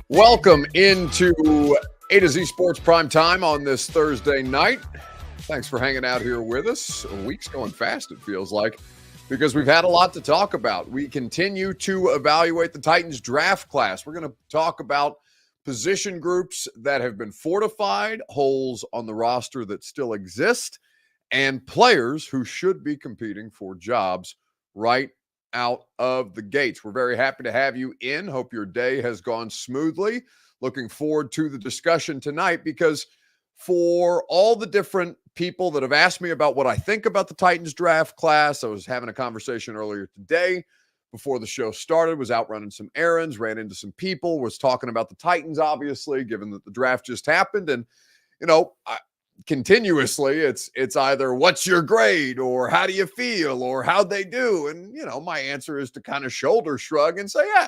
Welcome into A to Z Sports Prime Time on this Thursday night. Thanks for hanging out here with us. A week's going fast, it feels like, because we've had a lot to talk about. We continue to evaluate the Titans draft class. We're going to talk about position groups that have been fortified, holes on the roster that still exist, and players who should be competing for jobs right out of the gates. We're very happy to have you in. Hope your day has gone smoothly. Looking forward to the discussion tonight because for all the different people that have asked me about what I think about the Titans draft class, I was having a conversation earlier today before the show started, was out running some errands, ran into some people, was talking about the Titans, obviously, given that the draft just happened. And, continuously it's either what's your grade or how do you feel or how'd they do, and my answer is to kind of shoulder shrug and say, yeah,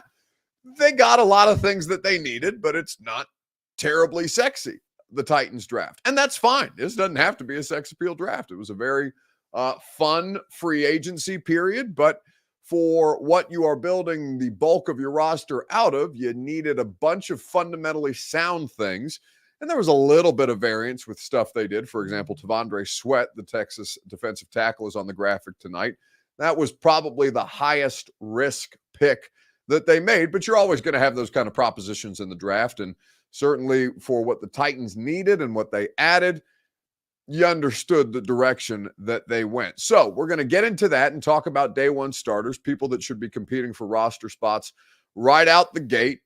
they got a lot of things that they needed, but it's not terribly sexy, the Titans draft, and that's fine. This doesn't have to be a sex appeal draft. It was a very fun free agency period, but for what you are building the bulk of your roster out of, you needed a bunch of fundamentally sound things. And there was a little bit of variance with stuff they did. For example, Tavondre Sweat, the Texas defensive tackle, is on the graphic tonight. That was probably the highest risk pick that they made, but you're always going to have those kind of propositions in the draft. And certainly for what the Titans needed and what they added, you understood the direction that they went. So we're going to get into that and talk about day one starters, people that should be competing for roster spots right out the gate.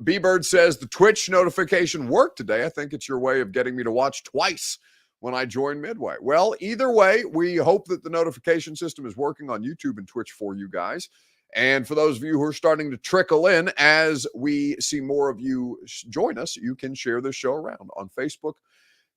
B-Bird says the Twitch notification worked today. I think it's your way of getting me to watch twice when I join midway. Well, either way, we hope that the notification system is working on YouTube and Twitch for you guys. And for those of you who are starting to trickle in, as we see more of you join us, you can share this show around on Facebook,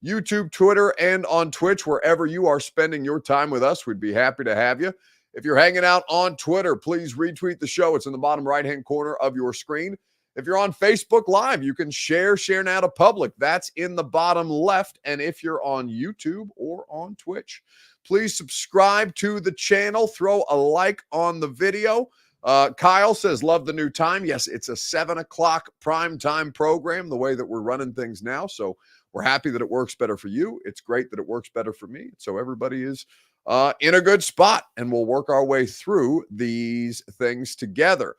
YouTube, Twitter, and on Twitch. Wherever you are spending your time with us, we'd be happy to have you. If you're hanging out on Twitter, please retweet the show. It's in the bottom right-hand corner of your screen. If you're on Facebook Live, you can share now to public. That's in the bottom left. And if you're on YouTube or on Twitch, please subscribe to the channel. Throw a like on the video. Kyle says, love the new time. Yes, it's a 7 o'clock prime time program, the way that we're running things now. So we're happy that it works better for you. It's great that it works better for me. So everybody is in a good spot, and we'll work our way through these things together.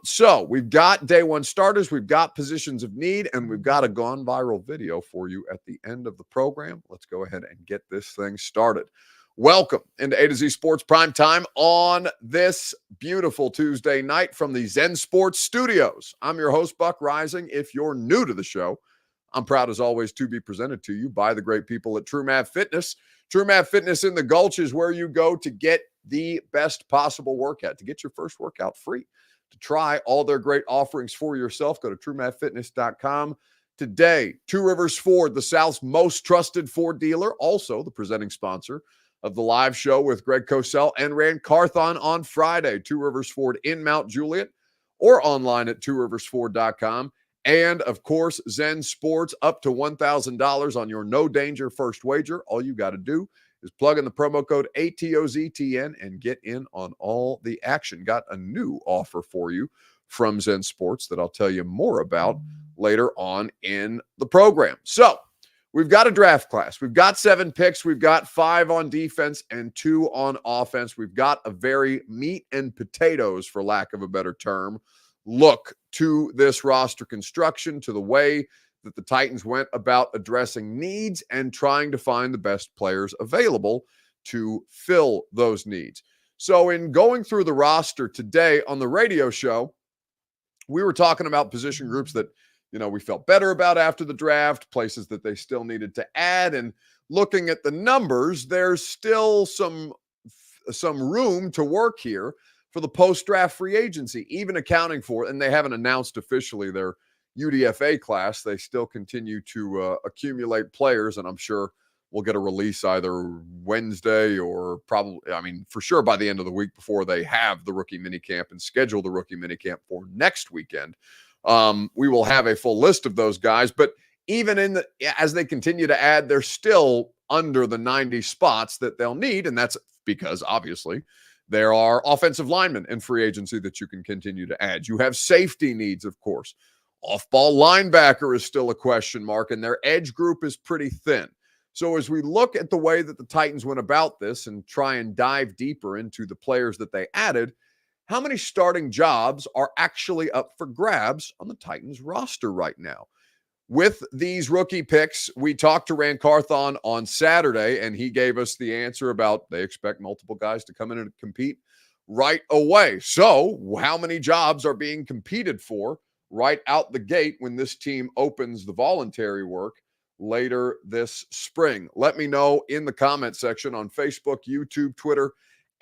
So we've got day one starters, we've got positions of need, and we've got a gone viral video for you at the end of the program. Let's go ahead and get this thing started. Welcome into A to Z Sports Prime Time on this beautiful Tuesday night from the Zen Sports Studios. I'm your host, Buck Rising. If you're new to the show, I'm proud as always to be presented to you by the great people at TrueMath Fitness. TrueMath Fitness in the Gulch is where you go to get the best possible workout, to get your first workout free, to try all their great offerings for yourself. Go to TrueMathFitness.com today. Two Rivers Ford, the South's most trusted Ford dealer, also the presenting sponsor of the live show with Greg Cosell and Rand Carthon on Friday. Two Rivers Ford in Mount Juliet or online at tworiversford.com. And, of course, Zen Sports, up to $1,000 on your no-danger first wager. All you got to do is plug in the promo code ATOZTN and get in on all the action. Got a new offer for you from Zen Sports that I'll tell you more about later on in the program. So we've got a draft class. We've got 7 picks. We've got 5 on defense and 2 on offense. We've got a very meat and potatoes, for lack of a better term, look to this roster construction, to the way that the Titans went about addressing needs and trying to find the best players available to fill those needs. So in going through the roster today on the radio show, we were talking about position groups that, we felt better about after the draft, places that they still needed to add, and looking at the numbers, there's still some room to work here for the post-draft free agency, even accounting for, and they haven't announced officially their UDFA class. They still continue to accumulate players, and I'm sure we'll get a release either Wednesday or probably, for sure by the end of the week before they have the rookie minicamp and schedule the rookie minicamp for next weekend. We will have a full list of those guys, but even as they continue to add, they're still under the 90 spots that they'll need, and that's because obviously there are offensive linemen in free agency that you can continue to add. You have safety needs, of course, Off-ball linebacker is still a question mark, and their edge group is pretty thin. So as we look at the way that the Titans went about this and try and dive deeper into the players that they added, how many starting jobs are actually up for grabs on the Titans roster right now? With these rookie picks, we talked to Rand Carthon on Saturday, and he gave us the answer about they expect multiple guys to come in and compete right away. So how many jobs are being competed for right out the gate when this team opens the voluntary work later this spring? Let me know in the comment section on Facebook, YouTube, Twitter,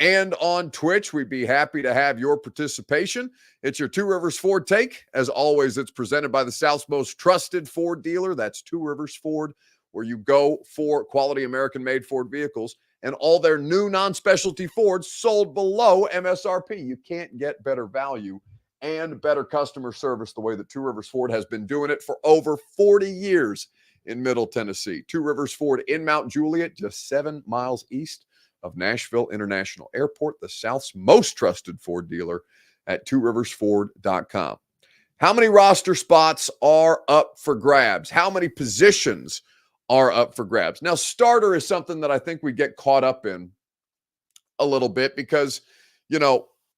and on Twitch. We'd be happy to have your participation. It's your Two Rivers Ford Take. As always, it's presented by the South's most trusted Ford dealer. That's Two Rivers Ford, where you go for quality American-made Ford vehicles and all their new non-specialty Fords sold below MSRP. You can't get better value and better customer service the way that Two Rivers Ford has been doing it for over 40 years in Middle Tennessee. Two Rivers Ford in Mount Juliet, just 7 miles east of Nashville International Airport, the South's most trusted Ford dealer at tworiversford.com. How many roster spots are up for grabs? How many positions are up for grabs? Now, starter is something that I think we get caught up in a little bit because,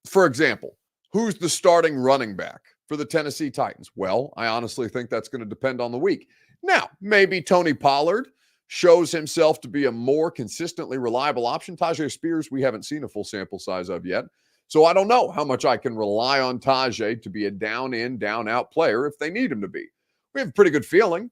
for example, who's the starting running back for the Tennessee Titans? Well, I honestly think that's going to depend on the week. Now, maybe Tony Pollard shows himself to be a more consistently reliable option. Tajay Spears, we haven't seen a full sample size of yet. So I don't know how much I can rely on Tajay to be a down-in, down-out player if they need him to be. We have a pretty good feeling.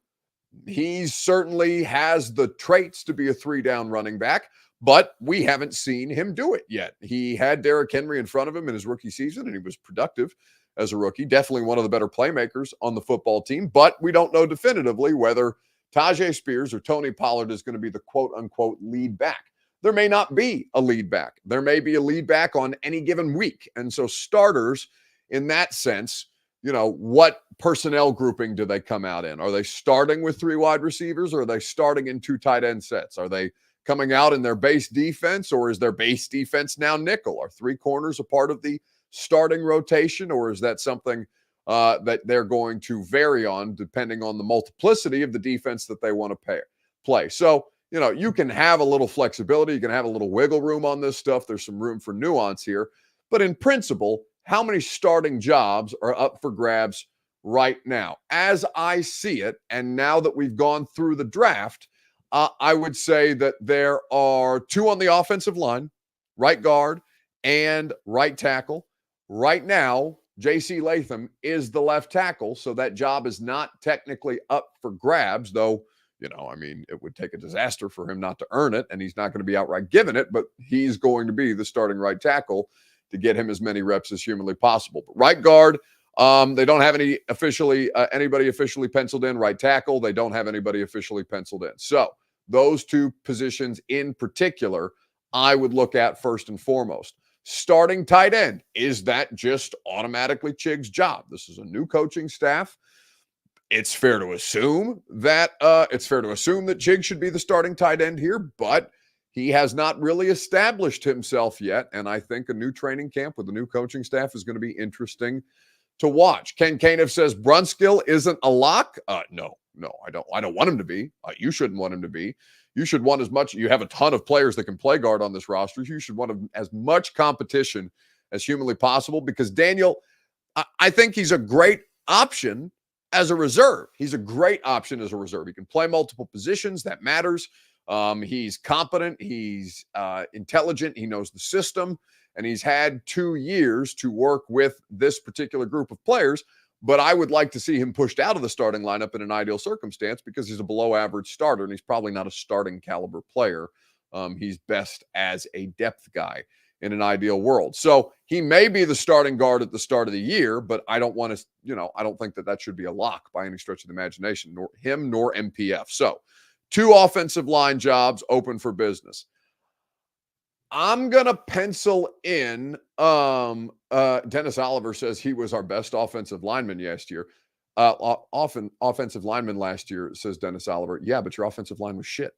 He certainly has the traits to be a three-down running back, but we haven't seen him do it yet. He had Derrick Henry in front of him in his rookie season, and he was productive as a rookie. Definitely one of the better playmakers on the football team, but we don't know definitively whether Tajay Spears or Tony Pollard is going to be the quote-unquote lead back. There may not be a lead back. There may be a lead back on any given week. And so starters, in that sense, what personnel grouping do they come out in? Are they starting with 3 wide receivers, or are they starting in 2 tight end sets? Are they coming out in their base defense, or is their base defense now nickel? Are 3 corners a part of the starting rotation, or is that something that they're going to vary on depending on the multiplicity of the defense that they want to play? So, you can have a little flexibility. You can have a little wiggle room on this stuff. There's some room for nuance here. But in principle, how many starting jobs are up for grabs right now? As I see it, and now that we've gone through the draft, I would say that there are 2 on the offensive line, right guard and right tackle. Right now, J.C. Latham is the left tackle, so that job is not technically up for grabs, though, it would take a disaster for him not to earn it, and he's not going to be outright given it, but he's going to be the starting right tackle to get him as many reps as humanly possible. But right guard, they don't have anybody officially penciled in. Right tackle, they don't have anybody officially penciled in. So those 2 positions in particular, I would look at first and foremost. Starting tight end, is that just automatically Chig's job? This is a new coaching staff. It's fair to assume that Chig should be the starting tight end here, but he has not really established himself yet. And I think a new training camp with a new coaching staff is going to be interesting to watch. Ken Caniff says Brunskill isn't a lock. No, I don't want him to be. You shouldn't want him to be. You should want as much. You have a ton of players that can play guard on this roster. You should want as much competition as humanly possible, because Daniel, I think he's a great option as a reserve. He's a great option as a reserve. He can play multiple positions. That matters. He's competent. He's intelligent. He knows the system, and he's had 2 years to work with this particular group of players. But I would like to see him pushed out of the starting lineup in an ideal circumstance, because he's a below average starter, and he's probably not a starting caliber player. He's best as a depth guy in an ideal world. So he may be the starting guard at the start of the year, but I don't want to, I don't think that should be a lock by any stretch of the imagination, nor him nor MPF. So 2 offensive line jobs open for business. I'm going to pencil in, Dennis Oliver says he was our best offensive lineman last year. Offensive lineman last year, says Dennis Oliver. Yeah, but your offensive line was shit.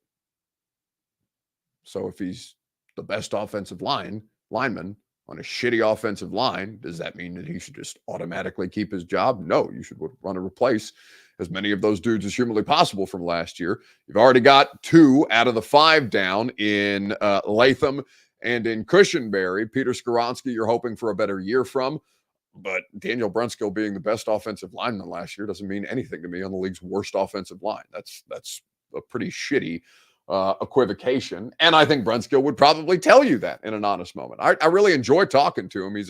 So if he's the best offensive lineman, on a shitty offensive line. Does that mean that he should just automatically keep his job? No, you should want to replace as many of those dudes as humanly possible from last year. You've already got 2 out of the 5 down in Latham and in Cushenberry. Peter Skoronski, you're hoping for a better year from. But Daniel Brunskill being the best offensive lineman last year doesn't mean anything to me on the league's worst offensive line. That's a pretty shitty equivocation. And I think Brunskill would probably tell you that in an honest moment. I really enjoy talking to him. He's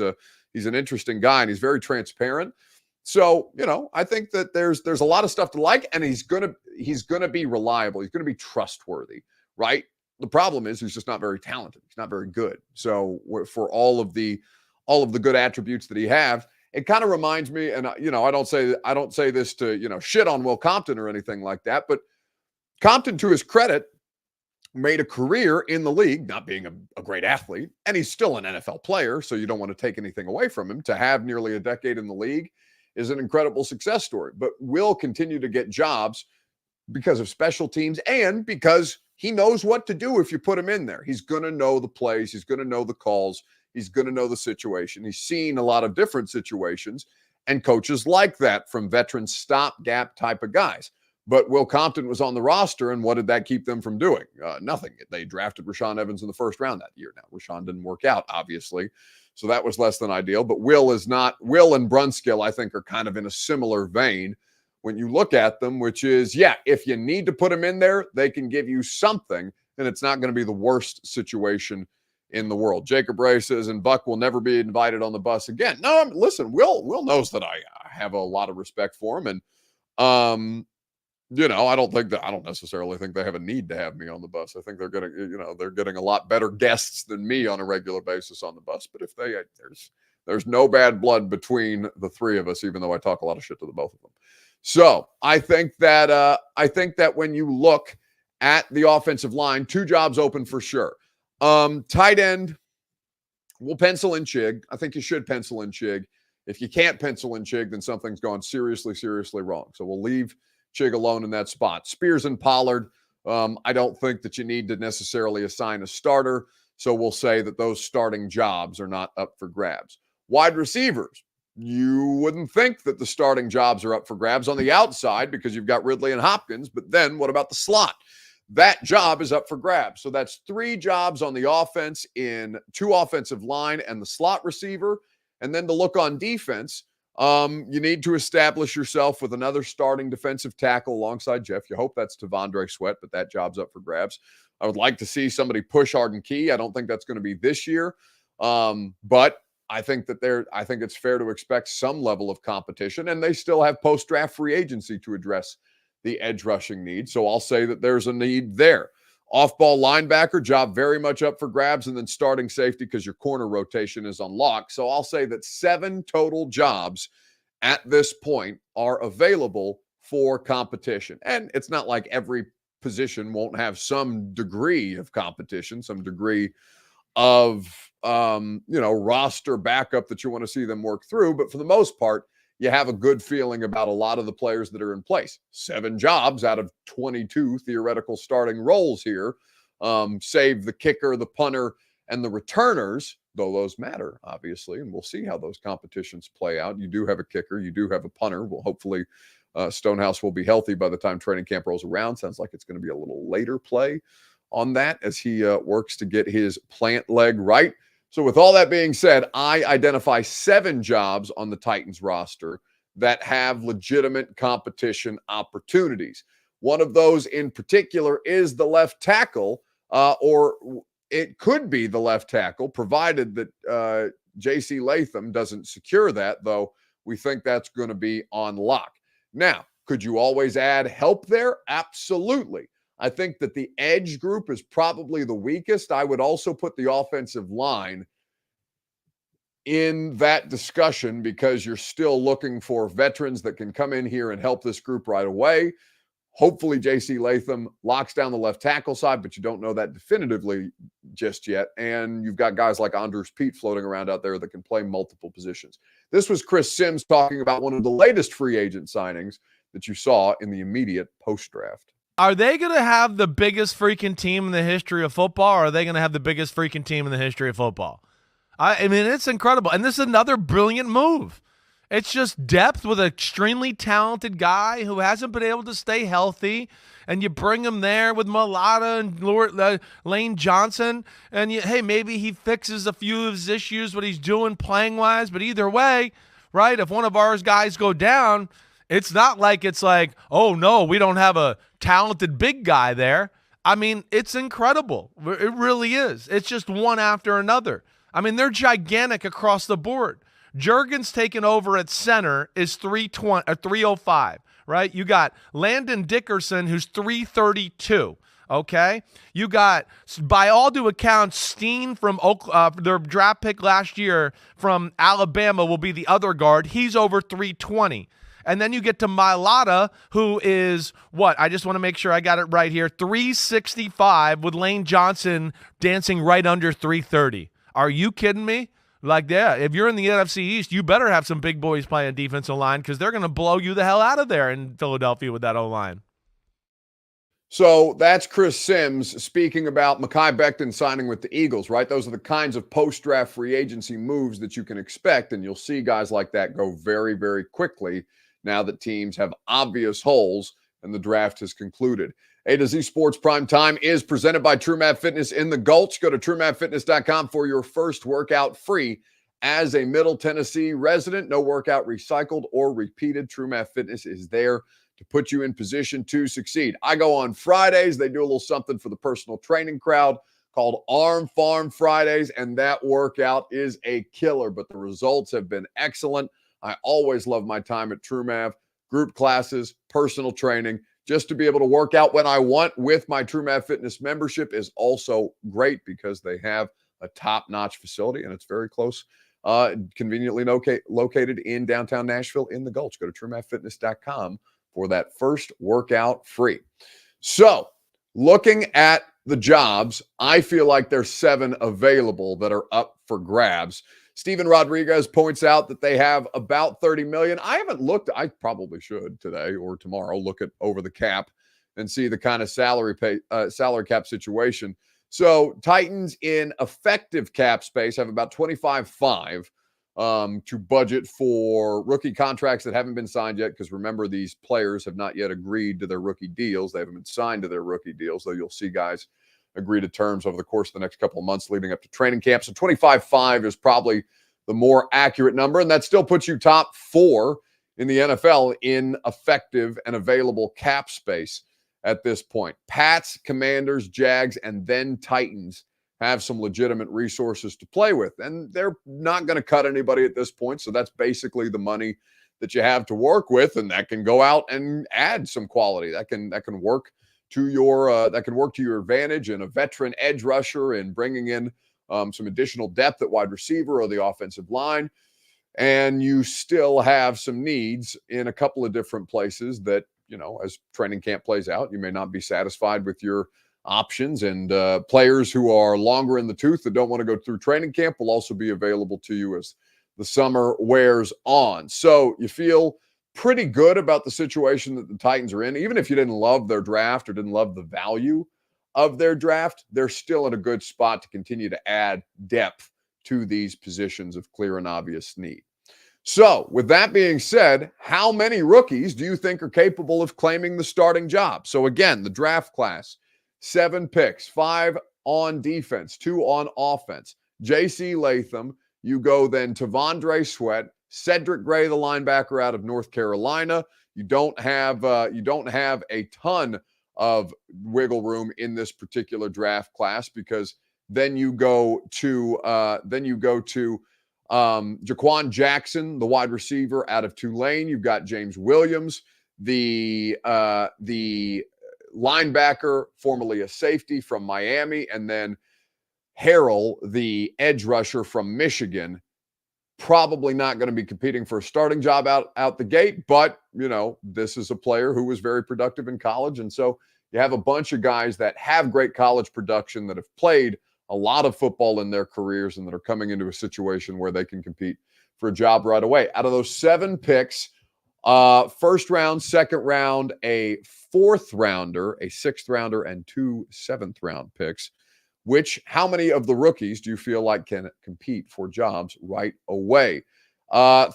an interesting guy, and he's very transparent. So, I think that there's a lot of stuff to like, and he's gonna be reliable. He's gonna be trustworthy, right? The problem is he's just not very talented. He's not very good. So for all of the good attributes that he have, it kind of reminds me, and I don't say this to shit on Will Compton or anything like that, but Compton, to his credit, made a career in the league, not being a great athlete, and he's still an NFL player, so you don't want to take anything away from him. To have nearly a decade in the league is an incredible success story, but will continue to get jobs because of special teams and because he knows what to do if you put him in there. He's going to know the plays. He's going to know the calls. He's going to know the situation. He's seen a lot of different situations, and coaches like that from veteran stopgap type of guys. But Will Compton was on the roster, and what did that keep them from doing? Nothing. They drafted Rashaan Evans in the first round that year. Now, Rashaan didn't work out, obviously, so that was less than ideal. But Will is not. Will and Brunskill, I think, are kind of in a similar vein when you look at them, which is, if you need to put them in there, they can give you something, and it's not going to be the worst situation in the world. Jacob Ray says, and Buck will never be invited on the bus again. No, listen, Will knows that I have a lot of respect for him, and I don't necessarily think they have a need to have me on the bus. I think they're getting a lot better guests than me on a regular basis on the bus. But if there's no bad blood between the three of us, even though I talk a lot of shit to the both of them. So I think that when you look at the offensive line, 2 jobs open for sure. Tight end, we'll pencil in Chig. I think you should pencil in Chig. If you can't pencil in Chig, then something's gone seriously, seriously wrong. So we'll leave Chig alone in that spot. Spears and Pollard, I don't think that you need to necessarily assign a starter. So we'll say that those starting jobs are not up for grabs. Wide receivers, you wouldn't think that the starting jobs are up for grabs on the outside because you've got Ridley and Hopkins. But then what about the slot? That job is up for grabs. So that's 3 jobs on the offense in 2 offensive line and the slot receiver. And then to look on defense, you need to establish yourself with another starting defensive tackle alongside Jeff. You hope that's Tavondre Sweat, but that job's up for grabs. I would like to see somebody push Arden Key. I don't think that's going to be this year. But I think it's fair to expect some level of competition, and they still have post-draft free agency to address the edge rushing need. So I'll say that there's a need there. Off-ball linebacker job very much up for grabs, and then starting safety because your corner rotation is unlocked. So I'll say that 7 total jobs at this point are available for competition. And it's not like every position won't have some degree of competition, some degree of roster backup that you want to see them work through. But for the most part, you have a good feeling about a lot of the players that are in place. 7 jobs out of 22 theoretical starting roles here. Save the kicker, the punter, and the returners, though those matter, obviously, and we'll see how those competitions play out. You do have a kicker. You do have a punter. Well, hopefully Stonehouse will be healthy by the time training camp rolls around. Sounds like it's going to be a little later play on that as he works to get his plant leg right. So with all that being said, I identify 7 jobs on the Titans roster that have legitimate competition opportunities. One of those in particular is the left tackle, or it could be the left tackle, provided that J.C. Latham doesn't secure that, though we think that's going to be on lock. Now, could you always add help there? Absolutely. I think that the edge group is probably the weakest. I would also put the offensive line in that discussion because you're still looking for veterans that can come in here and help this group right away. Hopefully, J.C. Latham locks down the left tackle side, but you don't know that definitively just yet. And you've got guys like Andrews Pete floating around out there that can play multiple positions. This was Chris Sims talking about one of the latest free agent signings that you saw in the immediate post-draft. Are they going to have the biggest freaking team in the history of football, or are they going to have the biggest freaking team in the history of football? I mean, it's incredible. And this is another brilliant move. It's just depth with an extremely talented guy who hasn't been able to stay healthy. And you bring him there with Mulata and Lane Johnson. And hey, maybe he fixes a few of his issues, what he's doing playing wise. But either way, right, if one of our guys go down, it's not like oh, no, we don't have a talented big guy there. I mean, it's incredible. It really is. It's just one after another. I mean, they're gigantic across the board. Jurgens taking over at center is 305, right? You got Landon Dickerson, who's 332. Okay, you got, by all due accounts, Steen from their draft pick last year from Alabama will be the other guard. He's over 320. And then you get to Mailata, who is what? I just want to make sure I got it right here. 365 with Lane Johnson dancing right under 330. Are you kidding me? Like, yeah, if you're in the NFC East, you better have some big boys playing defensive line because they're going to blow you the hell out of there in Philadelphia with that O-line. So that's Chris Sims speaking about Mekhi Becton signing with the Eagles, right? Those are the kinds of post-draft free agency moves that you can expect, and you'll see guys like that go very, very quickly now that teams have obvious holes and the draft has concluded. A to Z Sports Prime Time is presented by TrueMath Fitness in the Gulch. Go to TrueMathFitness.com for your first workout free as a Middle Tennessee resident. No workout recycled or repeated. TrueMath Fitness is there to put you in position to succeed. I go on Fridays. They do a little something for the personal training crowd called Arm Farm Fridays, and that workout is a killer, but the results have been excellent. I always love my time at TrueMath, group classes, personal training. Just to be able to work out when I want with my TrueMath Fitness membership is also great because they have a top-notch facility, and it's very close, conveniently located in downtown Nashville in the Gulch. Go to TrueMathFitness.com for that first workout free. So, looking at the jobs, I feel like there's 7 available that are up for grabs. Steven Rodriguez points out that they have about $30 million. I haven't looked. I probably should today or tomorrow look at over the cap and see the kind of salary cap situation. So Titans in effective cap space have about 25.5 to budget for rookie contracts that haven't been signed yet. Because remember, these players have not yet agreed to their rookie deals. They haven't been signed to their rookie deals, though you'll see guys agree to terms over the course of the next couple of months leading up to training camp. So 25.5 is probably the more accurate number, and that still puts you top 4 in the NFL in effective and available cap space at this point. Pats, Commanders, Jags, and then Titans have some legitimate resources to play with, and they're not going to cut anybody at this point, so that's basically the money that you have to work with, and that can go out and add some quality. That can work to your advantage, and a veteran edge rusher and bringing in some additional depth at wide receiver or the offensive line. And you still have some needs in a couple of different places that, as training camp plays out, you may not be satisfied with your options, and players who are longer in the tooth that don't want to go through training camp will also be available to you as the summer wears on. So you feel pretty good about the situation that the Titans are in. Even if you didn't love their draft or didn't love the value of their draft, they're still in a good spot to continue to add depth to these positions of clear and obvious need. So with that being said, how many rookies do you think are capable of claiming the starting job? So again, the draft class, 7 picks, 5 on defense, 2 on offense. J.C. Latham, you go then to Tavondre Sweat, Cedric Gray, the linebacker out of North Carolina. You don't have a ton of wiggle room in this particular draft class, because then you go to Jaquan Jackson, the wide receiver out of Tulane. You've got James Williams, the linebacker, formerly a safety from Miami, and then Harrell, the edge rusher from Michigan. Probably not going to be competing for a starting job out the gate, but, this is a player who was very productive in college. And so you have a bunch of guys that have great college production, that have played a lot of football in their careers, and that are coming into a situation where they can compete for a job right away. Out of those 7 picks, first round, second round, a 4th rounder, a 6th rounder, and 2 7th round picks. how many of the rookies do you feel like can compete for jobs right away?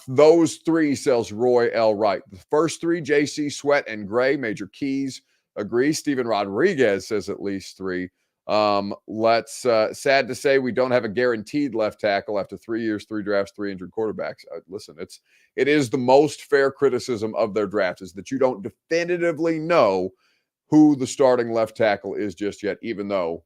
Those three, says Roy L. Wright. The first three, JC, Sweat, and Gray. Major Keys agree. Steven Rodriguez says at least three. Sad to say we don't have a guaranteed left tackle after 3 years, 3 drafts, 3 injured quarterbacks. Listen, it is the most fair criticism of their draft is that you don't definitively know who the starting left tackle is just yet, even though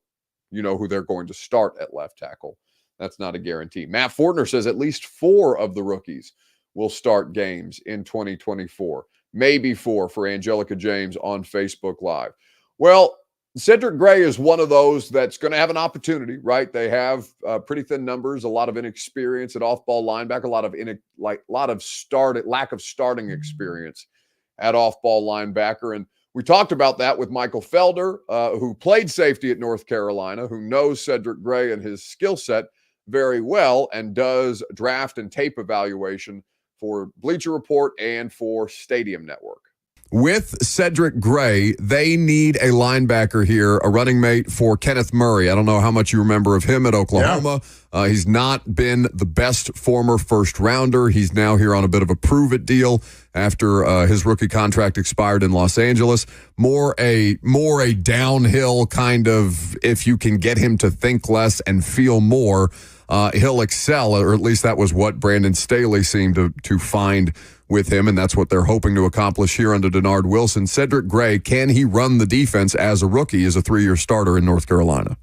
you know who they're going to start at left tackle. That's not a guarantee. Matt Fortner says at least 4 of the rookies will start games in 2024. Maybe 4 for Angelica James on Facebook Live. Well, Cedric Gray is one of those that's going to have an opportunity, right? They have pretty thin numbers, a lot of inexperience at off-ball linebacker, lack of starting experience at off-ball linebacker. And we talked about that with Michael Felder, who played safety at North Carolina, who knows Cedric Gray and his skill set very well and does draft and tape evaluation for Bleacher Report and for Stadium Network. With Cedric Gray, they need a linebacker here, a running mate for Kenneth Murray. I don't know how much you remember of him at Oklahoma. Yeah. He's not been the best former first rounder. He's now here on a bit of a prove-it deal after his rookie contract expired in Los Angeles. More a downhill kind of, if you can get him to think less and feel more, he'll excel, or at least that was what Brandon Staley seemed to find with him, and that's what they're hoping to accomplish here under Denard Wilson. Cedric Gray, can he run the defense as a rookie, as a 3-year starter in North Carolina?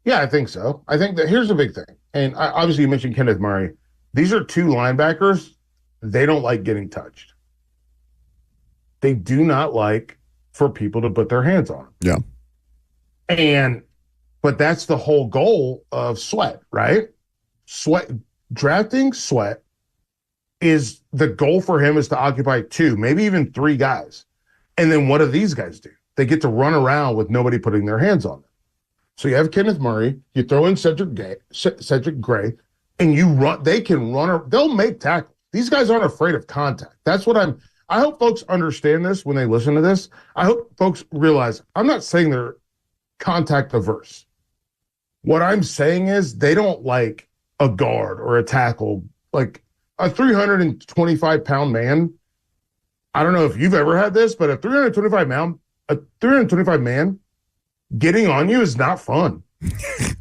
Yeah, I think so. I think that here's the big thing, and obviously you mentioned Kenneth Murray. These are 2 linebackers. They don't like getting touched. They do not like for people to put their hands on them. Yeah. But that's the whole goal of Sweat, right? Drafting Sweat is the goal for him is to occupy 2, maybe even 3 guys. And then what do these guys do? They get to run around with nobody putting their hands on them. So you have Kenneth Murray, you throw in Cedric Gray, and you run. They can run. They'll make tackles. These guys aren't afraid of contact. That's what I hope folks understand this when they listen to this. I hope folks realize I'm not saying they're contact averse. What I'm saying is they don't like a guard or a tackle. Like a 325-pound man, I don't know if you've ever had this, but a 325 man getting on you is not fun.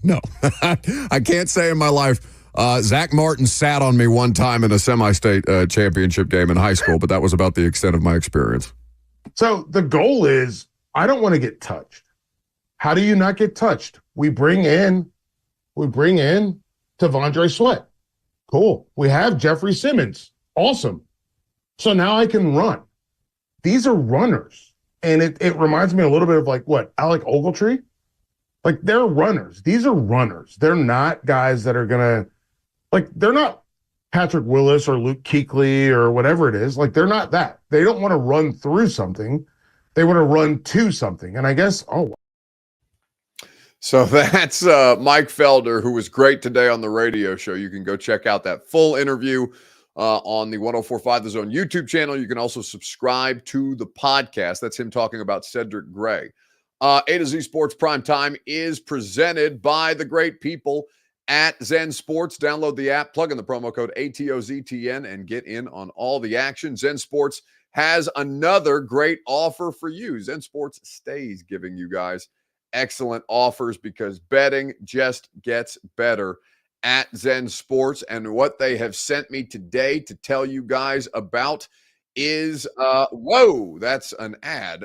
No, I can't say in my life. Zach Martin sat on me one time in a semi-state championship game in high school, but that was about the extent of my experience. So the goal is, I don't want to get touched. How do you not get touched? We bring in T'Vondre Sweat. Cool. We have Jeffrey Simmons. Awesome. So now I can run. These are runners. And it reminds me a little bit of like what? Alec Ogletree? Like they're runners. These are runners. They're not guys that are going to, like they're not Patrick Willis or Luke Kuechly or whatever it is. Like they're not that. They don't want to run through something. They want to run to something. And I guess, So that's Mike Felder, who was great today on the radio show. You can go check out that full interview on the 104.5 The Zone YouTube channel. You can also subscribe to the podcast. That's him talking about Cedric Gray. A to Z Sports Prime Time is presented by the great people at Zen Sports. Download the app, plug in the promo code ATOZTN, and get in on all the action. Zen Sports has another great offer for you. Zen Sports stays giving you guys excellent offers because betting just gets better at Zen Sports. And what they have sent me today to tell you guys about is, whoa, that's an ad,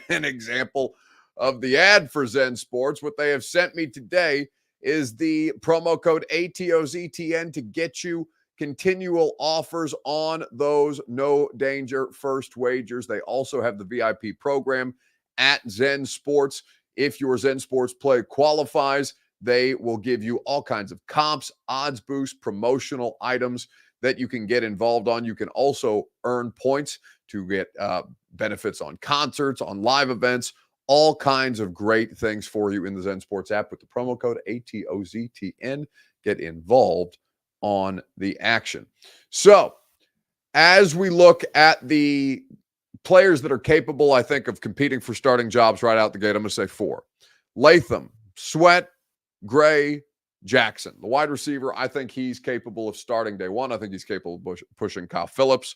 an example of the ad for Zen Sports. What they have sent me today is the promo code ATOZTN to get you continual offers on those no danger first wagers. They also have the VIP program at Zen Sports. If your Zen Sports play qualifies, they will give you all kinds of comps, odds boosts, promotional items that you can get involved on. You can also earn points to get benefits on concerts, on live events, all kinds of great things for you in the Zen Sports app with the promo code ATOZTN. Get involved on the action. So as we look at the players that are capable, I think, of competing for starting jobs right out the gate, I'm going to say 4. Latham, Sweat, Gray, Jackson. The wide receiver, I think he's capable of starting day one. I think he's capable of pushing Kyle Phillips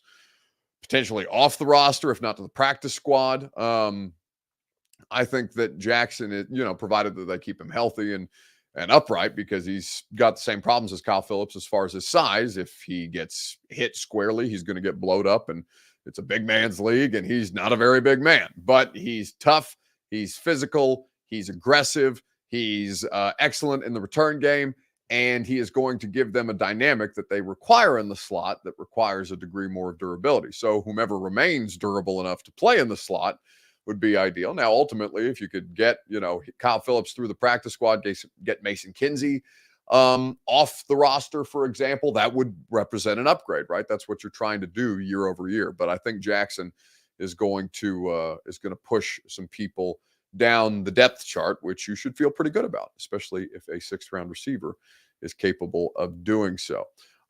potentially off the roster, if not to the practice squad. I think that Jackson, provided that they keep him healthy and upright, because he's got the same problems as Kyle Phillips as far as his size. If he gets hit squarely, he's going to get blowed up, and it's a big man's league, and he's not a very big man, but he's tough, he's physical, he's aggressive, he's excellent in the return game, and he is going to give them a dynamic that they require in the slot that requires a degree more of durability. So whomever remains durable enough to play in the slot would be ideal. Now, ultimately, if you could get, Kyle Phillips through the practice squad, get Mason Kinsey off the roster, for example, that would represent an upgrade, right? That's what you're trying to do year over year. But I think Jackson is going to push some people down the depth chart, which you should feel pretty good about, especially if a 6th-round receiver is capable of doing so.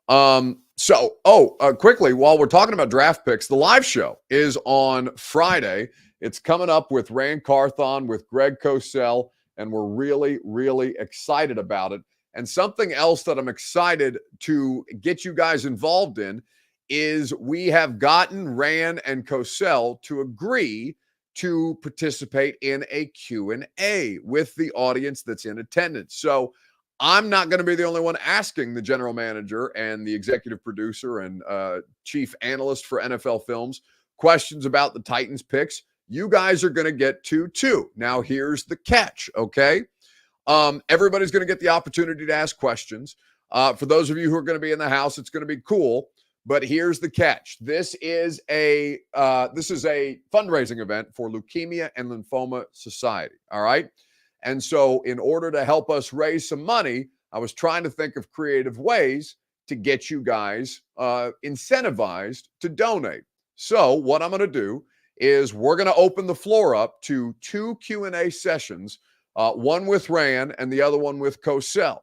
Quickly, while we're talking about draft picks, the live show is on Friday. It's coming up with Rand Carthon, with Greg Cosell, and we're really, really excited about it. And something else that I'm excited to get you guys involved in is we have gotten Rand and Cosell to agree to participate in a Q&A with the audience that's in attendance. So I'm not going to be the only one asking the general manager and the executive producer and chief analyst for NFL Films questions about the Titans picks. You guys are going to get to too. Now, here's the catch, okay? Everybody's going to get the opportunity to ask questions. For those of you who are going to be in the house, it's going to be cool. But here's the catch. This is a fundraising event for Leukemia and Lymphoma Society, all right? And so in order to help us raise some money, I was trying to think of creative ways to get you guys incentivized to donate. So what I'm going to do is we're going to open the floor up to 2 Q&A sessions, one with Rand and the other one with Cosell.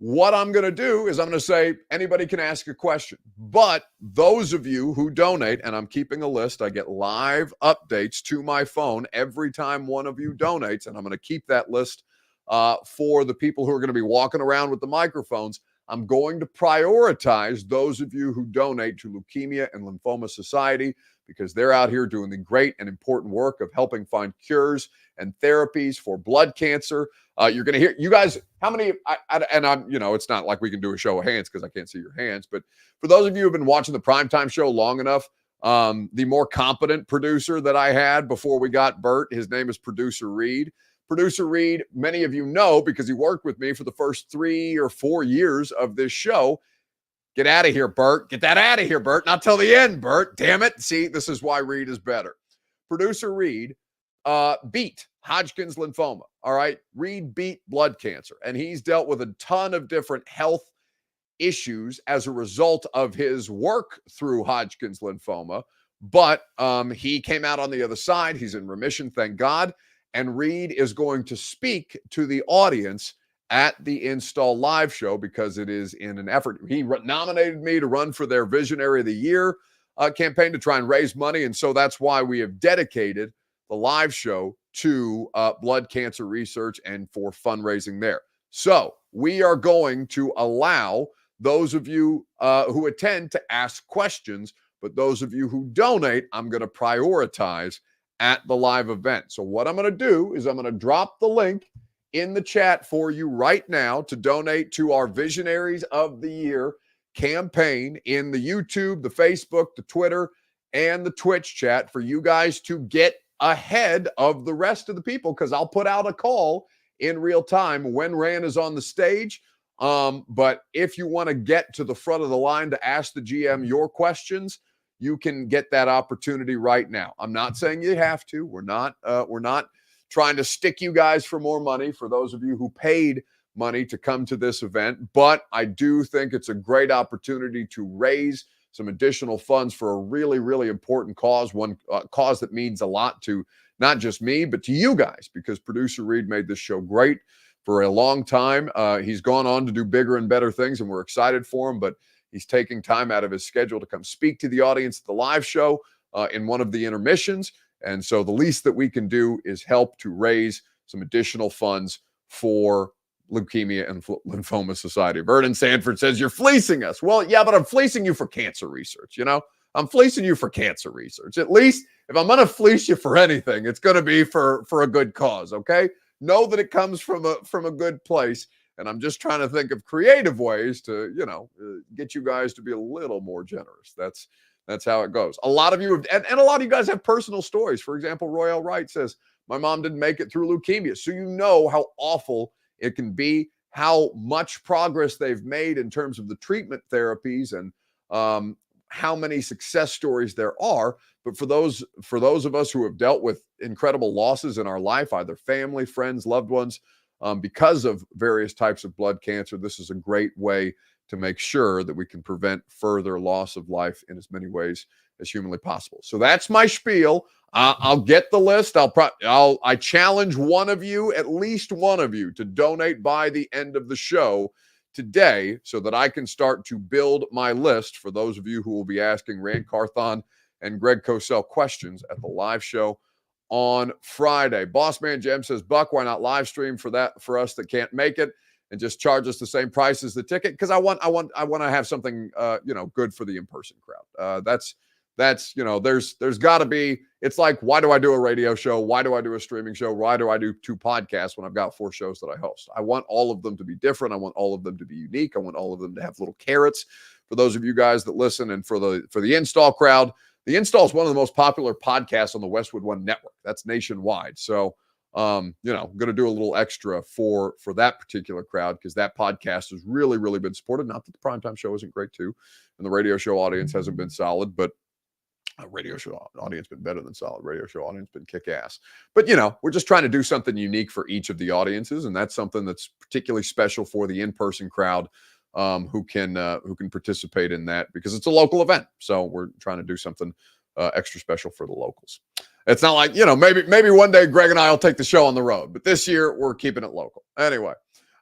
What I'm going to do is I'm going to say anybody can ask a question, but those of you who donate, and I'm keeping a list, I get live updates to my phone every time one of you donates, and I'm going to keep that list for the people who are going to be walking around with the microphones. I'm going to prioritize those of you who donate to Leukemia and Lymphoma Society, because they're out here doing the great and important work of helping find cures and therapies for blood cancer. You're going to hear, you guys, how many, and I'm, it's not like we can do a show of hands because I can't see your hands, but for those of you who have been watching the primetime show long enough, the more competent producer that I had before we got Bert, his name is Producer Reed. Producer Reed, many of you know because he worked with me for the first 3 or 4 years of this show. Get out of here, Bert. Get that out of here, Bert. Not till the end, Bert. Damn it. See, this is why Reed is better. Producer Reed beat Hodgkin's lymphoma. All right. Reed beat blood cancer, and he's dealt with a ton of different health issues as a result of his work through Hodgkin's lymphoma. But he came out on the other side. He's in remission, thank God. And Reed is going to speak to the audience at the Install Live show because it is in an effort. He nominated me to run for their Visionary of the Year campaign to try and raise money. And so that's why we have dedicated the live show to blood cancer research and for fundraising there. So we are going to allow those of you who attend to ask questions, but those of you who donate, I'm going to prioritize at the live event. So what I'm going to do is I'm going to drop the link in the chat for you right now to donate to our Visionaries of the Year campaign in the YouTube, the Facebook, the Twitter, and the Twitch chat for you guys to get ahead of the rest of the people, because I'll put out a call in real time when Rand is on the stage. But if you want to get to the front of the line to ask the GM your questions, you can get that opportunity right now. I'm not saying you have to. We're not trying to stick you guys for more money for those of you who paid money to come to this event. But I do think it's a great opportunity to raise some additional funds for a really, really important cause, one cause that means a lot to not just me, but to you guys, because Producer Reed made this show great for a long time. He's gone on to do bigger and better things, and we're excited for him, but he's taking time out of his schedule to come speak to the audience at the live show in one of the intermissions. And so the least that we can do is help to raise some additional funds for Leukemia and Lymphoma Society. Vernon Sanford says, you're fleecing us. Well, yeah, but I'm fleecing you for cancer research, I'm fleecing you for cancer research. At least if I'm going to fleece you for anything, it's going to be for a good cause, okay? Know that it comes from a good place, and I'm just trying to think of creative ways to, get you guys to be a little more generous. That's how it goes. A lot of you have, and a lot of you guys have personal stories. For example, Royale Wright says, my mom didn't make it through leukemia. So you know how awful it can be, how much progress they've made in terms of the treatment therapies, and how many success stories there are. But for those of us who have dealt with incredible losses in our life, either family, friends, loved ones, because of various types of blood cancer, this is a great way to make sure that we can prevent further loss of life in as many ways as humanly possible. So that's my spiel. I'll get the list. I challenge one of you, at least one of you, to donate by the end of the show today so that I can start to build my list for those of you who will be asking Rand Carthon and Greg Cosell questions at the live show on Friday. Bossman Jem says, Buck, why not live stream for us that can't make it and just charge us the same price as the ticket? Because I want to have something good for the in-person crowd. That's there's got to be. It's like, why do I do a radio show? Why do I do a streaming show? Why do I do 2 podcasts when I've got 4 shows that I host? I want all of them to be different. I want all of them to be unique. I want all of them to have little carrots for those of you guys that listen. And for the install crowd, the install is one of the most popular podcasts on the Westwood One network. That's nationwide. So, I'm going to do a little extra for that particular crowd, because that podcast has really, really been supported. Not that the primetime show isn't great too, and the radio show audience hasn't been solid, but radio show audience been better than solid. Radio show audience been kick-ass. But, we're just trying to do something unique for each of the audiences, and that's something that's particularly special for the in-person crowd who can participate in that, because it's a local event. So we're trying to do something extra special for the locals. It's not like, maybe one day Greg and I will take the show on the road, but this year we're keeping it local. Anyway,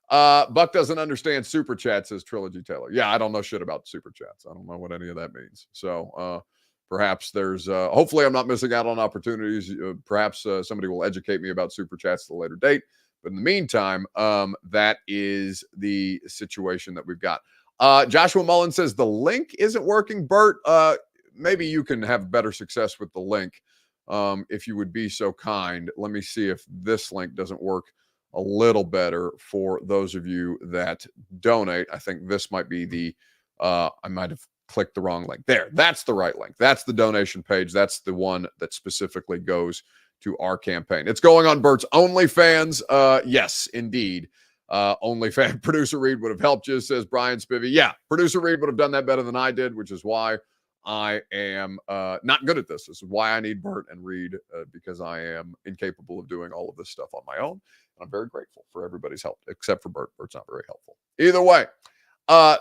Buck doesn't understand super chat, says Trilogy Taylor. Yeah, I don't know shit about super chats. I don't know what any of that means. So perhaps there's hopefully I'm not missing out on opportunities. Perhaps somebody will educate me about super chats at a later date. But in the meantime, that is the situation that we've got. Joshua Mullen says the link isn't working. Bert, maybe you can have better success with the link if you would be so kind. Let me see if this link doesn't work a little better for those of you that donate. I think this might be the I might have clicked the wrong link. There, that's the right link. That's the donation page. That's the one that specifically goes to our campaign. It's going on Bert's OnlyFans. Yes, indeed. OnlyFans. Producer Reed would have helped you, says Brian Spivey. Yeah, Producer Reed would have done that better than I did, which is why I am not good at this. This is why I need Bert and Reed, because I am incapable of doing all of this stuff on my own. And I'm very grateful for everybody's help, except for Bert. Bert's not very helpful. Either way.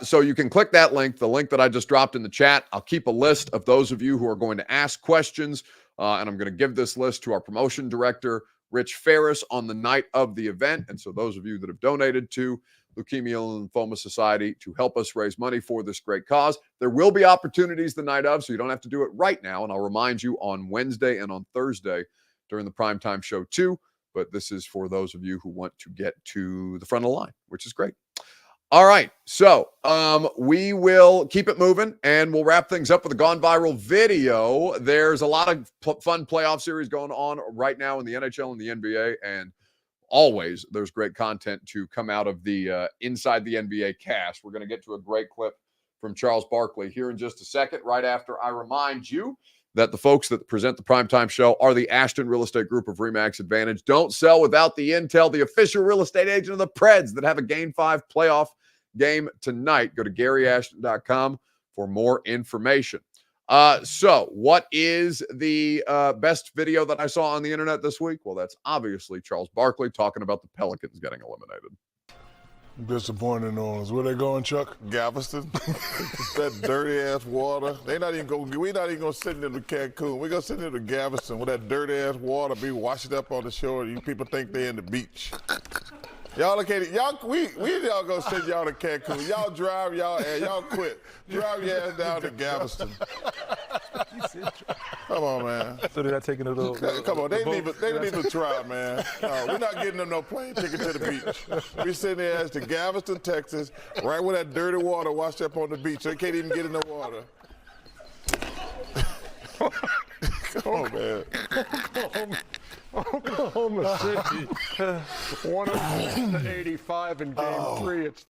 So you can click that link, the link that I just dropped in the chat. I'll keep a list of those of you who are going to ask questions, and I'm going to give this list to our promotion director, Rich Ferris, on the night of the event. And so those of you that have donated to Leukemia and Lymphoma Society to help us raise money for this great cause, there will be opportunities the night of, so you don't have to do it right now. And I'll remind you on Wednesday and on Thursday during the primetime show too. But this is for those of you who want to get to the front of the line, which is great. All right, so we will keep it moving, and we'll wrap things up with a Gone Viral video. There's a lot of fun playoff series going on right now in the NHL and the NBA, and always there's great content to come out of the Inside the NBA cast. We're going to get to a great clip from Charles Barkley here in just a second, right after I remind you that the folks that present the primetime show are the Ashton Real Estate Group of RE/MAX Advantage. Don't sell without the intel, the official real estate agent of the Preds that have a Game 5 playoff game tonight. Go to GaryAshton.com for more information. So what is the best video that I saw on the internet this week? Well, that's obviously Charles Barkley talking about the Pelicans getting eliminated. Disappointed in New Orleans. Where they going, Chuck? Galveston. That dirty ass water. We're not even gonna sit in the Cancun. We're gonna sit in the Galveston with that dirty ass water be washing up on the shore. You people think they're in the beach. Y'all located, we y'all gonna send y'all to Cancun. Y'all drive y'all quit. Drive your ass down to Galveston. Come on, man. So they're not taking a little. Come on, they didn't even try, man. No, we're not getting them no plane ticket to the beach. We sitting there as to Galveston, Texas, right where that dirty water washed up on the beach. They can't even get in the water. Come on, man. Oklahoma City, 108-85 in Game 3. It's